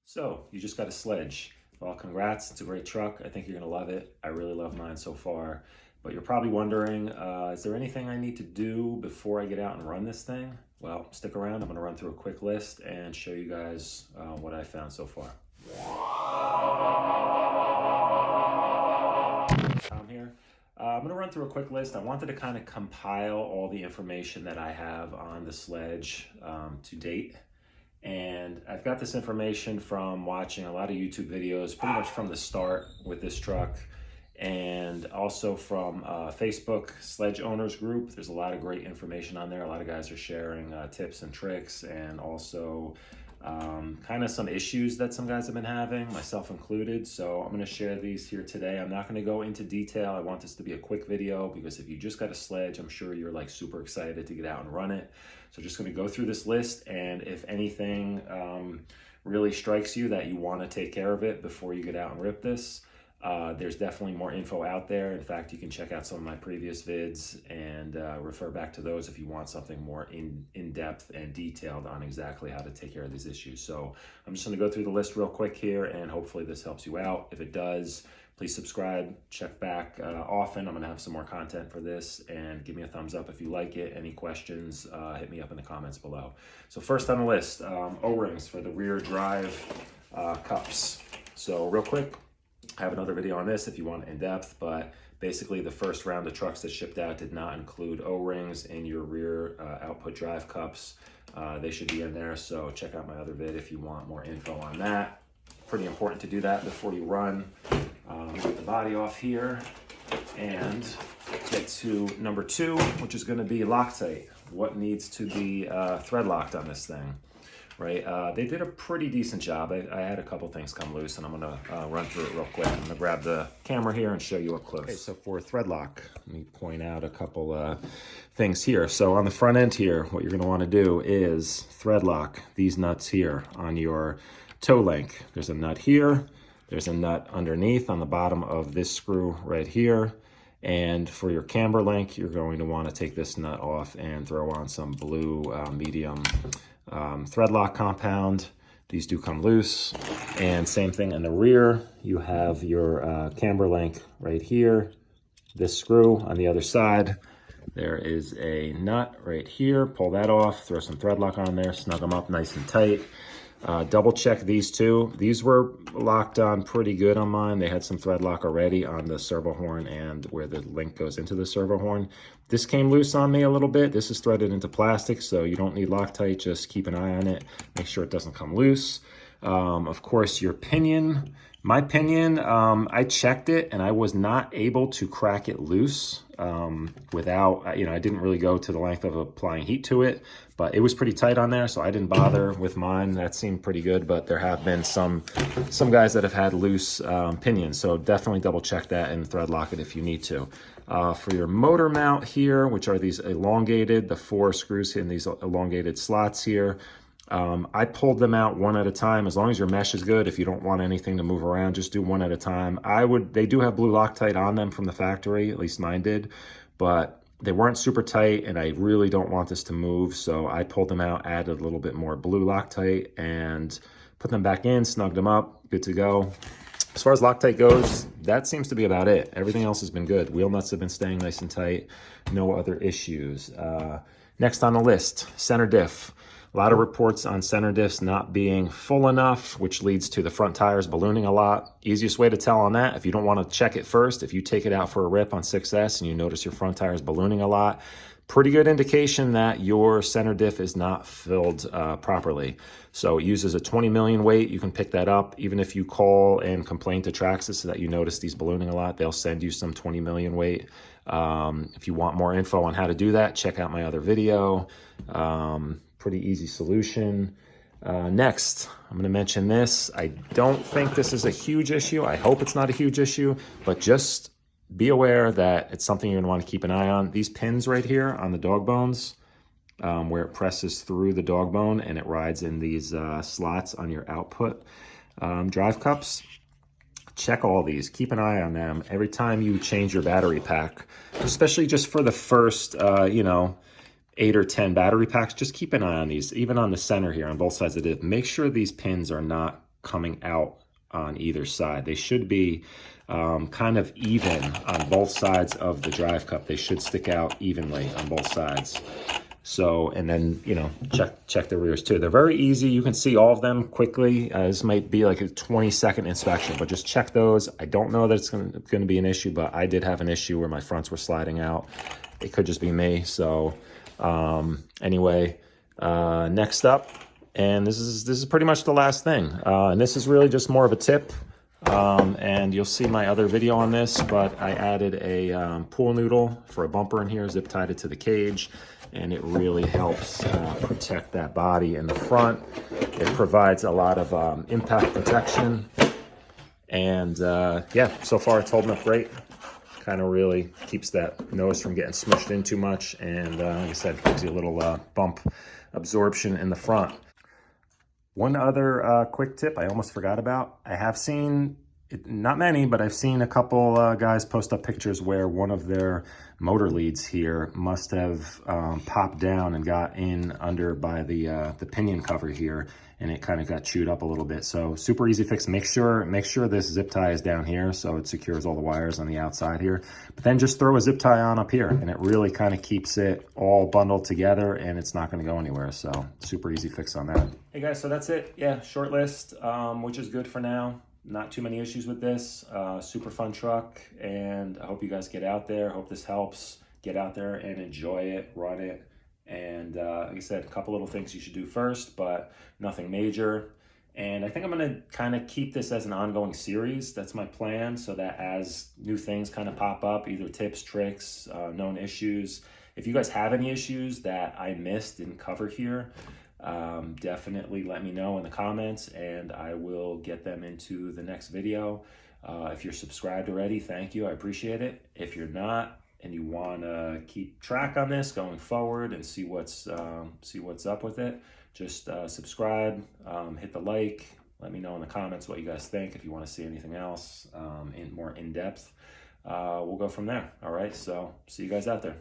So you just got a Sledge. Well, congrats, it's a great truck. I think you're gonna love it. I really love mine so far. But you're probably wondering, is there anything I need to do before I get out and run this thing? Well, stick around. I'm gonna run through a quick list and show you guys what I found so far. I'm here. I'm gonna run through a quick list. I wanted to kind of compile all the information that I have on the Sledge to date. And I've got this information from watching a lot of YouTube videos, pretty much from the start with this truck, and also from Facebook Sledge Owners Group. There's a lot of great information on there. A lot of guys are sharing tips and tricks, and also kind of some issues that some guys have been having, myself included. So I'm going to share these here today. I'm not going to go into detail. I want this to be a quick video because if you just got a Sledge, I'm sure you're like super excited to get out and run it. So just going to go through this list, and if anything really strikes you that you want to take care of it before you get out and rip this, there's definitely more info out there. In fact, you can check out some of my previous vids and refer back to those if you want something more in-depth and detailed on exactly how to take care of these issues. So I'm just going to go through the list real quick here, and hopefully this helps you out. If it does, please subscribe, check back often. I'm going to have some more content for this, and give me a thumbs up if you like it. Any questions, hit me up in the comments below. So first on the list, O-rings for the rear drive cups. So real quick, I have another video on this if you want in depth, but basically the first round of trucks that shipped out did not include O-rings in your rear output drive cups. They should be in there, so check out my other vid if you want more info on that. Pretty important to do that before you run. Get the body off here and get to number 2, which is going to be Loctite. What needs to be thread locked on this thing? Right, they did a pretty decent job. I had a couple things come loose, and I'm gonna run through it real quick. I'm gonna grab the camera here and show you up close. Okay, so for thread lock, let me point out a couple things here. So on the front end here, what you're gonna wanna do is thread lock these nuts here on your toe link. There's a nut here, there's a nut underneath on the bottom of this screw right here. And for your camber link, you're going to wanna take this nut off and throw on some blue medium Threadlock compound. These do come loose. And same thing in the rear, you have your camber link right here, this screw on the other side. There is a nut right here, pull that off, throw some Threadlock on there, snug them up nice and tight. Double check these two. These were locked on pretty good on mine. They had some thread lock already on the servo horn and where the link goes into the servo horn. This came loose on me a little bit. This is threaded into plastic, so you don't need Loctite. Just keep an eye on it. Make sure it doesn't come loose. Of course, your pinion. My pinion, I checked it and I was not able to crack it loose without, I didn't really go to the length of applying heat to it, but it was pretty tight on there, so I didn't bother with mine. That seemed pretty good, but there have been some guys that have had loose pinions, so definitely double check that and thread lock it if you need to. For your motor mount here, which are these elongated, the 4 screws in these elongated slots here, I pulled them out one at a time. As long as your mesh is good, if you don't want anything to move around, just do one at a time. They do have blue Loctite on them from the factory, at least mine did, but they weren't super tight and I really don't want this to move. So I pulled them out, added a little bit more blue Loctite and put them back in, snugged them up, good to go. As far as Loctite goes, that seems to be about it. Everything else has been good. Wheel nuts have been staying nice and tight. No other issues. Next on the list, center diff. A lot of reports on center diffs not being full enough, which leads to the front tires ballooning a lot. Easiest way to tell on that, if you don't want to check it first, if you take it out for a rip on 6S and you notice your front tires ballooning a lot, pretty good indication that your center diff is not filled properly. So it uses a 20 million weight. You can pick that up. Even if you call and complain to Traxxas so that you notice these ballooning a lot, they'll send you some 20 million weight. If you want more info on how to do that, check out my other video. Pretty easy solution. Next, I'm going to mention this. I don't think this is a huge issue. I hope it's not a huge issue, but just be aware that it's something you're going to want to keep an eye on. These pins right here on the dog bones, where it presses through the dog bone and it rides in these slots on your output drive cups. Check all these. Keep an eye on them every time you change your battery pack, especially just for the first, 8 or 10 battery packs. Just keep an eye on these, even on the center here on both sides of it. Make sure these pins are not coming out on either side. They should be kind of even on both sides of the drive cup. They should stick out evenly on both sides. So, and then, you know, check the rears too. They're very easy. You can see all of them quickly. This might be like a 20-second inspection, but just check those. I don't know that it's going to be an issue, but I did have an issue where my fronts were sliding out. It could just be me. So anyway, next up, and this is pretty much the last thing. And this is really just more of a tip. And you'll see my other video on this, but I added a pool noodle for a bumper in here, zip tied it to the cage, and it really helps protect that body in the front. It provides a lot of impact protection, and yeah, so far it's holding up great. Kind of really keeps that nose from getting smushed in too much, and like I said, gives you a little bump absorption in the front. One other quick tip I almost forgot about. I have seen, not many, but I've seen a couple guys post up pictures where one of their motor leads here must have popped down and got in under by the pinion cover here, and it kind of got chewed up a little bit. So super easy fix. Make sure this zip tie is down here so it secures all the wires on the outside here. But then just throw a zip tie on up here, and it really kind of keeps it all bundled together, and it's not going to go anywhere. So super easy fix on that. Hey guys, so that's it. Yeah, short list, which is good for now. Not too many issues with this. Super fun truck, and I hope you guys get out there. Hope this helps. Get out there and enjoy it, run it. And like I said, a couple little things you should do first, but nothing major. And I think I'm gonna kind of keep this as an ongoing series. That's my plan, so that as new things kind of pop up, either tips, tricks, known issues. If you guys have any issues that I missed, didn't cover here, definitely let me know in the comments, and I will get them into the next video. If you're subscribed already, thank you, I appreciate it. If you're not, and you want to keep track on this going forward and see what's up with it, just subscribe, hit the like, let me know in the comments what you guys think. If you want to see anything else more in depth, we'll go from there. All right, so see you guys out there.